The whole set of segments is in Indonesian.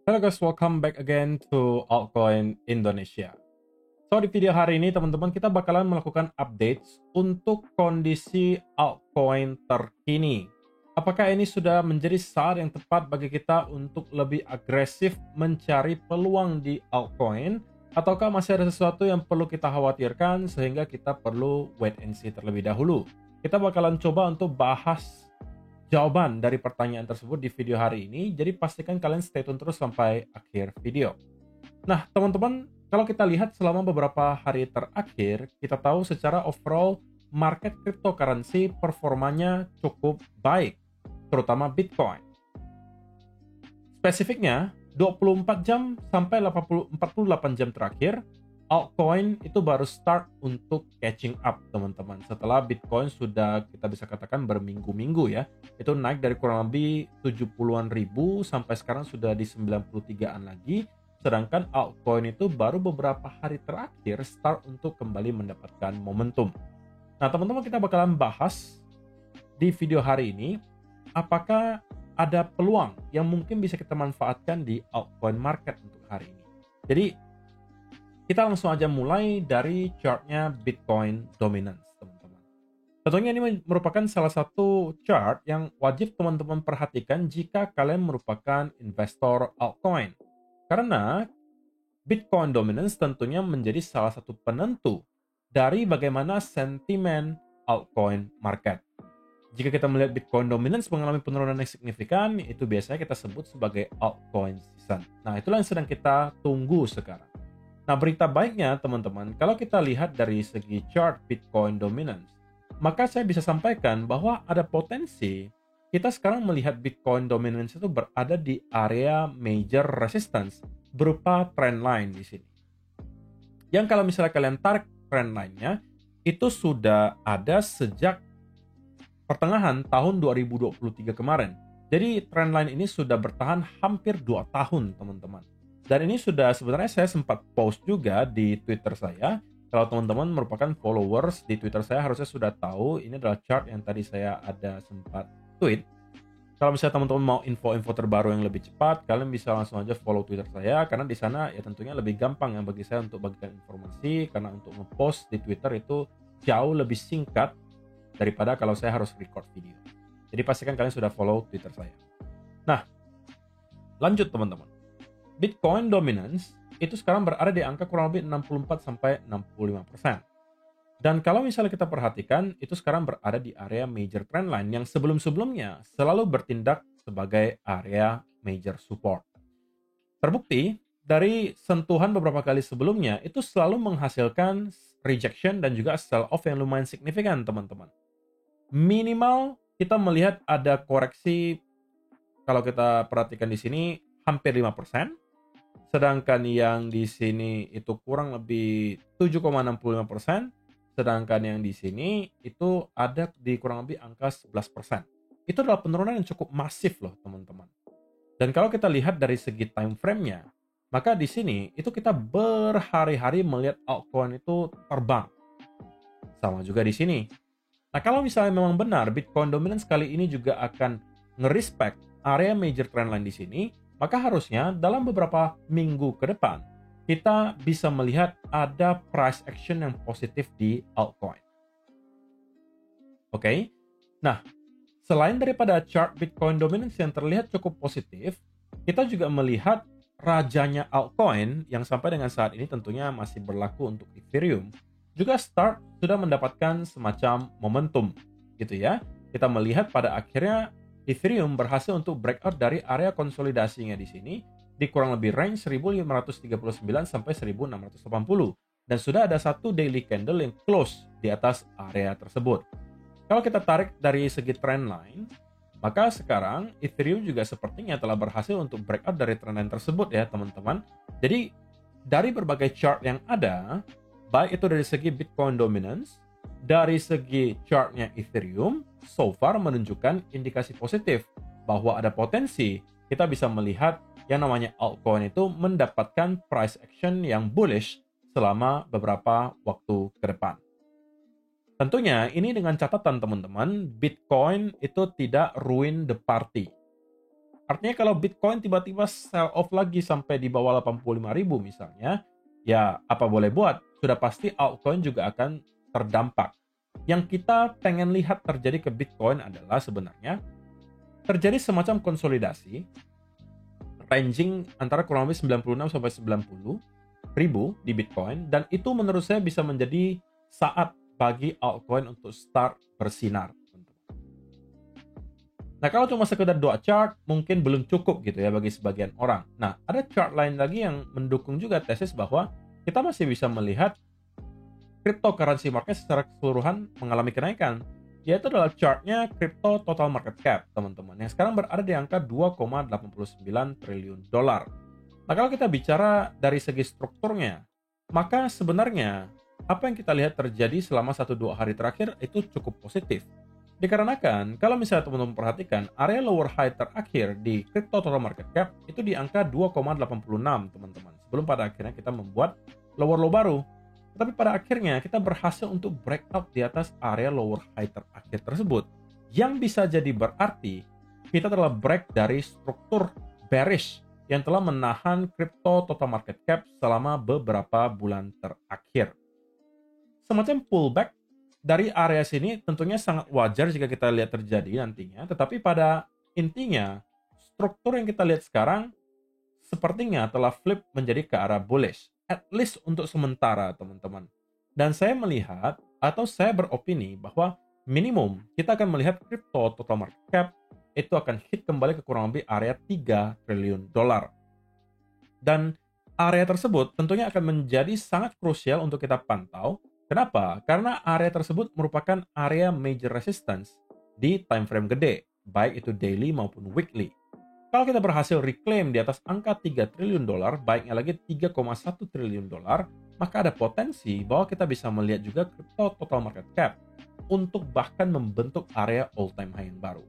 Hello guys, welcome back again to Altcoin Indonesia. So di video hari ini teman-teman kita bakalan melakukan updates untuk kondisi altcoin terkini. Apakah ini sudah menjadi saat yang tepat bagi kita untuk lebih agresif mencari peluang di altcoin? Ataukah masih ada sesuatu yang perlu kita khawatirkan sehingga kita perlu wait and see terlebih dahulu? Kita bakalan coba untuk bahas jawaban dari pertanyaan tersebut di video hari ini, jadi pastikan kalian stay tune terus sampai akhir video. Nah, teman-teman, kalau kita lihat selama beberapa hari terakhir, kita tahu secara overall market cryptocurrency performanya cukup baik, terutama Bitcoin. Spesifiknya, 24 jam sampai 48 jam terakhir, altcoin itu baru start untuk catching up, teman-teman. Setelah Bitcoin sudah kita bisa katakan berminggu-minggu ya. Itu naik dari kurang lebih 70-an ribu sampai sekarang sudah di 93-an lagi. Sedangkan altcoin itu baru beberapa hari terakhir start untuk kembali mendapatkan momentum. Nah, teman-teman, kita bakalan bahas di video hari ini apakah ada peluang yang mungkin bisa kita manfaatkan di altcoin market untuk hari ini. Jadi kita langsung aja mulai dari chartnya Bitcoin Dominance, teman-teman. Tentunya ini merupakan salah satu chart yang wajib teman-teman perhatikan jika kalian merupakan investor altcoin. Karena Bitcoin Dominance tentunya menjadi salah satu penentu dari bagaimana sentimen altcoin market. Jika kita melihat Bitcoin Dominance mengalami penurunan yang signifikan, itu biasanya kita sebut sebagai altcoin season. Nah, itulah yang sedang kita tunggu sekarang. Nah, berita baiknya teman-teman, kalau kita lihat dari segi chart Bitcoin Dominance, maka saya bisa sampaikan bahwa ada potensi kita sekarang melihat Bitcoin Dominance itu berada di area major resistance berupa trend line di sini. Yang kalau misalnya kalian tarik trend line-nya, itu sudah ada sejak pertengahan tahun 2023 kemarin. Jadi trend line ini sudah bertahan hampir 2 tahun, teman-teman. Dan ini sudah sebenarnya saya sempat post juga di Twitter saya. Kalau teman-teman merupakan followers di Twitter saya harusnya sudah tahu ini adalah chart yang tadi saya ada sempat tweet. Kalau misalnya teman-teman mau info-info terbaru yang lebih cepat, kalian bisa langsung aja follow Twitter saya karena di sana ya tentunya lebih gampang ya bagi saya untuk bagikan informasi karena untuk ngepost di Twitter itu jauh lebih singkat daripada kalau saya harus record video. Jadi pastikan kalian sudah follow Twitter saya. Nah, lanjut teman-teman. Bitcoin Dominance itu sekarang berada di angka kurang lebih 64-65%. Dan kalau misalnya kita perhatikan, itu sekarang berada di area major trendline yang sebelum-sebelumnya selalu bertindak sebagai area major support. Terbukti, dari sentuhan beberapa kali sebelumnya, itu selalu menghasilkan rejection dan juga sell off yang lumayan signifikan, teman-teman. Minimal kita melihat ada koreksi, kalau kita perhatikan di sini, hampir 5%. Sedangkan yang di sini itu kurang lebih 7,65%, sedangkan yang di sini itu ada di kurang lebih angka 11%. Itu adalah penurunan yang cukup masif loh, teman-teman. Dan kalau kita lihat dari segi time frame-nya, maka di sini itu kita berhari-hari melihat altcoin itu terbang. Sama juga di sini. Nah, kalau misalnya memang benar Bitcoin Dominance kali ini juga akan nge-respect area major trendline di sini, maka harusnya dalam beberapa minggu ke depan, kita bisa melihat ada price action yang positif di altcoin. Oke? Nah, selain daripada chart Bitcoin Dominance yang terlihat cukup positif, kita juga melihat rajanya altcoin yang sampai dengan saat ini tentunya masih berlaku untuk Ethereum, juga sudah mendapatkan semacam momentum, gitu ya. Kita melihat pada akhirnya Ethereum berhasil untuk breakout dari area konsolidasinya di sini di kurang lebih range 1539 sampai 1680 dan sudah ada satu daily candle yang close di atas area tersebut. Kalau kita tarik dari segi trend line, maka sekarang Ethereum juga sepertinya telah berhasil untuk breakout dari trend line tersebut ya, teman-teman. Jadi dari berbagai chart yang ada, baik itu dari segi Bitcoin Dominance, dari segi chartnya Ethereum, so far menunjukkan indikasi positif bahwa ada potensi kita bisa melihat yang namanya altcoin itu mendapatkan price action yang bullish selama beberapa waktu ke depan. Tentunya ini dengan catatan teman-teman, Bitcoin itu tidak ruin the party. Artinya kalau Bitcoin tiba-tiba sell off lagi sampai di bawah 85.000 misalnya, ya apa boleh buat, sudah pasti altcoin juga akan terdampak. Yang kita pengen lihat terjadi ke Bitcoin adalah sebenarnya terjadi semacam konsolidasi ranging antara kurang lebih 96 sampai 90 ribu di Bitcoin, dan itu menurut saya bisa menjadi saat bagi altcoin untuk start bersinar. Nah, kalau cuma sekedar 2 chart mungkin belum cukup gitu ya bagi sebagian orang. Nah, ada chart lain lagi yang mendukung juga tesis bahwa kita masih bisa melihat cryptocurrency market secara keseluruhan mengalami kenaikan, yaitu adalah chartnya crypto total market cap, teman-teman, yang sekarang berada di angka 2,89 triliun dolar. Nah, kalau kita bicara dari segi strukturnya, maka sebenarnya apa yang kita lihat terjadi selama 1-2 hari terakhir itu cukup positif. Dikarenakan, kalau misalnya teman-teman perhatikan, area lower high terakhir di crypto total market cap itu di angka 2,86, teman-teman. Sebelum pada akhirnya kita membuat lower low baru. Tapi pada akhirnya kita berhasil untuk breakout di atas area lower high terakhir tersebut. Yang bisa jadi berarti kita telah break dari struktur bearish yang telah menahan crypto total market cap selama beberapa bulan terakhir. Semacam pullback dari area sini tentunya sangat wajar jika kita lihat terjadi nantinya, tetapi pada intinya struktur yang kita lihat sekarang sepertinya telah flip menjadi ke arah bullish, at least untuk sementara, teman-teman. Dan saya melihat atau saya beropini bahwa minimum kita akan melihat crypto total market cap itu akan hit kembali ke kurang lebih area 3 triliun dolar. Dan area tersebut tentunya akan menjadi sangat krusial untuk kita pantau. Kenapa? Karena area tersebut merupakan area major resistance di time frame gede, baik itu daily maupun weekly. Kalau kita berhasil reclaim di atas angka 3 triliun dolar, baiknya lagi 3,1 triliun dolar, maka ada potensi bahwa kita bisa melihat juga crypto total market cap untuk bahkan membentuk area all time high yang baru.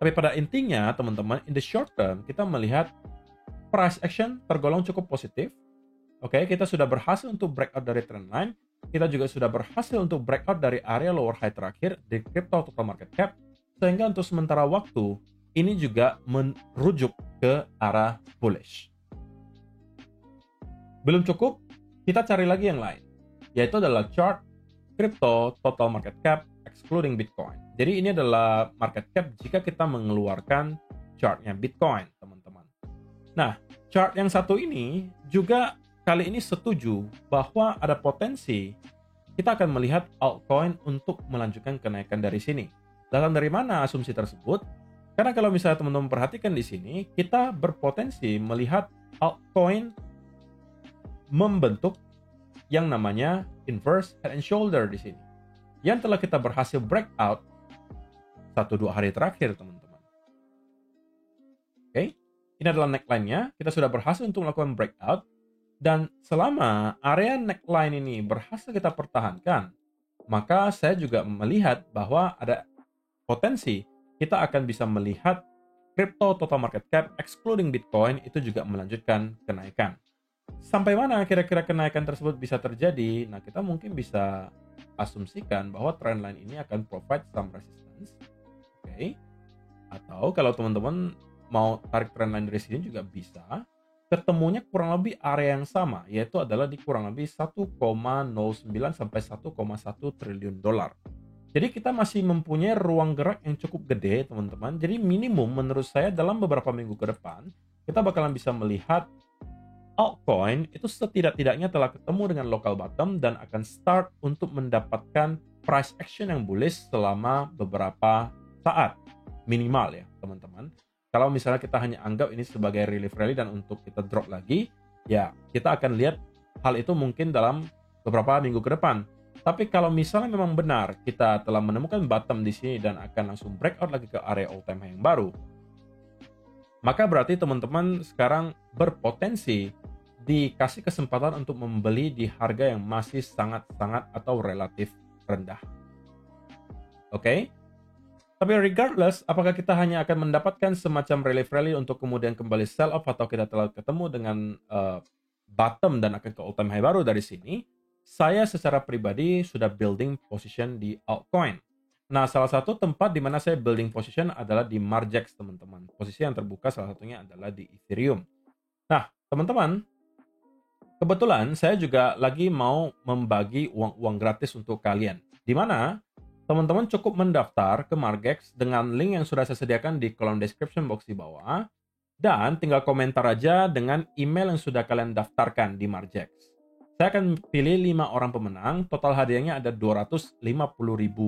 Tapi pada intinya, teman-teman, in the short term, kita melihat price action tergolong cukup positif. Oke, kita sudah berhasil untuk breakout dari trendline. Kita juga sudah berhasil untuk breakout dari area lower high terakhir di crypto total market cap. Sehingga untuk sementara waktu, ini juga merujuk ke arah bullish. Belum cukup, kita cari lagi yang lain, yaitu adalah chart crypto total market cap excluding Bitcoin. Jadi ini adalah market cap jika kita mengeluarkan chartnya Bitcoin, teman-teman. Nah, chart yang satu ini juga kali ini setuju bahwa ada potensi kita akan melihat altcoin untuk melanjutkan kenaikan dari sini. Datang dari mana asumsi tersebut? Karena kalau misalnya teman-teman perhatikan di sini, kita berpotensi melihat altcoin membentuk yang namanya inverse head and shoulder di sini. Yang telah kita berhasil breakout 1-2 hari terakhir, teman-teman. Oke, ini adalah neckline-nya. Kita sudah berhasil untuk melakukan breakout. Dan selama area neckline ini berhasil kita pertahankan, maka saya juga melihat bahwa ada potensi kita akan bisa melihat crypto total market cap excluding Bitcoin itu juga melanjutkan kenaikan. Sampai mana kira-kira kenaikan tersebut bisa terjadi? Nah, kita mungkin bisa asumsikan bahwa trendline ini akan provide some resistance. Oke. Atau kalau teman-teman mau tarik trendline dari sini juga bisa. Ketemunya kurang lebih area yang sama, yaitu adalah di kurang lebih 1,09 sampai 1,1 triliun dolar. Jadi kita masih mempunyai ruang gerak yang cukup gede, teman-teman. Jadi minimum menurut saya dalam beberapa minggu ke depan, kita bakalan bisa melihat altcoin itu setidak-tidaknya telah ketemu dengan local bottom dan akan start untuk mendapatkan price action yang bullish selama beberapa saat. Minimal ya, teman-teman. Kalau misalnya kita hanya anggap ini sebagai relief rally dan untuk kita drop lagi, ya kita akan lihat hal itu mungkin dalam beberapa minggu ke depan. Tapi kalau misalnya memang benar kita telah menemukan bottom di sini dan akan langsung breakout lagi ke area all time high yang baru, maka berarti teman-teman sekarang berpotensi dikasih kesempatan untuk membeli di harga yang masih sangat-sangat atau relatif rendah. Oke? Tapi regardless, apakah kita hanya akan mendapatkan semacam relief rally untuk kemudian kembali sell off atau kita telah ketemu dengan bottom dan akan ke all time high baru dari sini, saya secara pribadi sudah building position di altcoin. Nah, salah satu tempat di mana saya building position adalah di Margex, teman-teman. Posisi yang terbuka salah satunya adalah di Ethereum. Nah, teman-teman, kebetulan saya juga lagi mau membagi uang-uang gratis untuk kalian. Di mana teman-teman cukup mendaftar ke Margex dengan link yang sudah saya sediakan di kolom description box di bawah. Dan tinggal komentar aja dengan email yang sudah kalian daftarkan di Margex. Saya akan pilih 5 orang pemenang, total hadiahnya ada Rp250.000.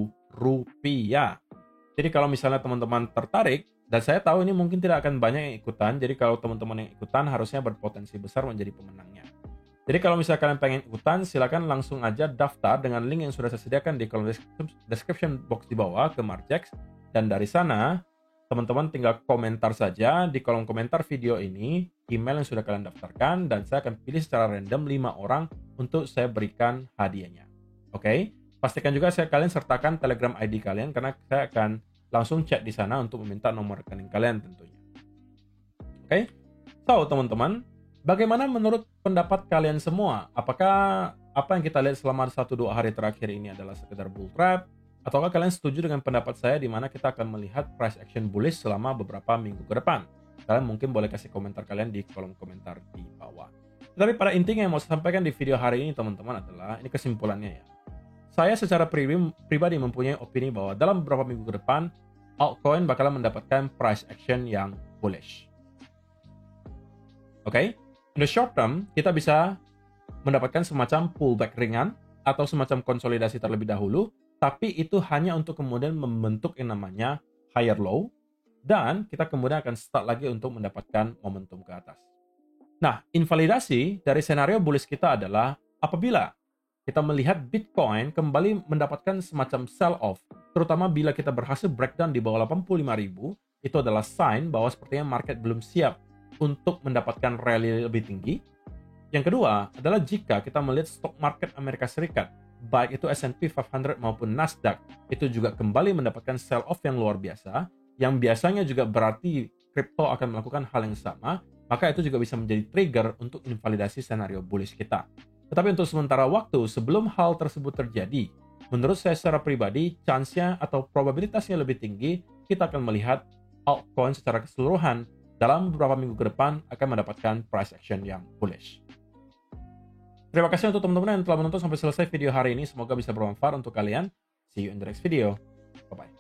Jadi kalau misalnya teman-teman tertarik, dan saya tahu ini mungkin tidak akan banyak yang ikutan, jadi kalau teman-teman yang ikutan harusnya berpotensi besar menjadi pemenangnya. Jadi kalau misalnya kalian pengen ikutan, silakan langsung aja daftar dengan link yang sudah saya sediakan di kolom description box di bawah ke Margex. Dan dari sana, teman-teman tinggal komentar saja di kolom komentar video ini, email yang sudah kalian daftarkan, dan saya akan pilih secara random 5 orang untuk saya berikan hadiahnya. Oke? Pastikan juga kalian sertakan Telegram ID kalian, karena saya akan langsung chat di sana untuk meminta nomor rekening kalian tentunya. Oke? So, teman-teman, bagaimana menurut pendapat kalian semua? Apakah apa yang kita lihat selama 1-2 hari terakhir ini adalah sekedar bull trap? Ataukah kalian setuju dengan pendapat saya di mana kita akan melihat price action bullish selama beberapa minggu ke depan? Kalian mungkin boleh kasih komentar kalian di kolom komentar di bawah. Tapi pada intinya yang mau saya sampaikan di video hari ini, teman-teman, adalah ini kesimpulannya ya. Saya secara pribadi mempunyai opini bahwa dalam beberapa minggu ke depan, altcoin bakalan mendapatkan price action yang bullish. Oke, in the short term, kita bisa mendapatkan semacam pullback ringan atau semacam konsolidasi terlebih dahulu, tapi itu hanya untuk kemudian membentuk yang namanya higher low, dan kita kemudian akan start lagi untuk mendapatkan momentum ke atas. Nah, invalidasi dari senario bullish kita adalah apabila kita melihat Bitcoin kembali mendapatkan semacam sell-off, terutama bila kita berhasil breakdown di bawah 85.000, itu adalah sign bahwa sepertinya market belum siap untuk mendapatkan rally lebih tinggi. Yang kedua adalah jika kita melihat stok market Amerika Serikat, baik itu S&P 500 maupun Nasdaq, itu juga kembali mendapatkan sell-off yang luar biasa, yang biasanya juga berarti kripto akan melakukan hal yang sama, maka itu juga bisa menjadi trigger untuk invalidasi senario bullish kita. Tetapi untuk sementara waktu, sebelum hal tersebut terjadi, menurut saya secara pribadi, chance-nya atau probabilitasnya lebih tinggi, kita akan melihat altcoin secara keseluruhan dalam beberapa minggu ke depan akan mendapatkan price action yang bullish. Terima kasih untuk teman-teman yang telah menonton sampai selesai video hari ini. Semoga bisa bermanfaat untuk kalian. See you in the next video. Bye-bye.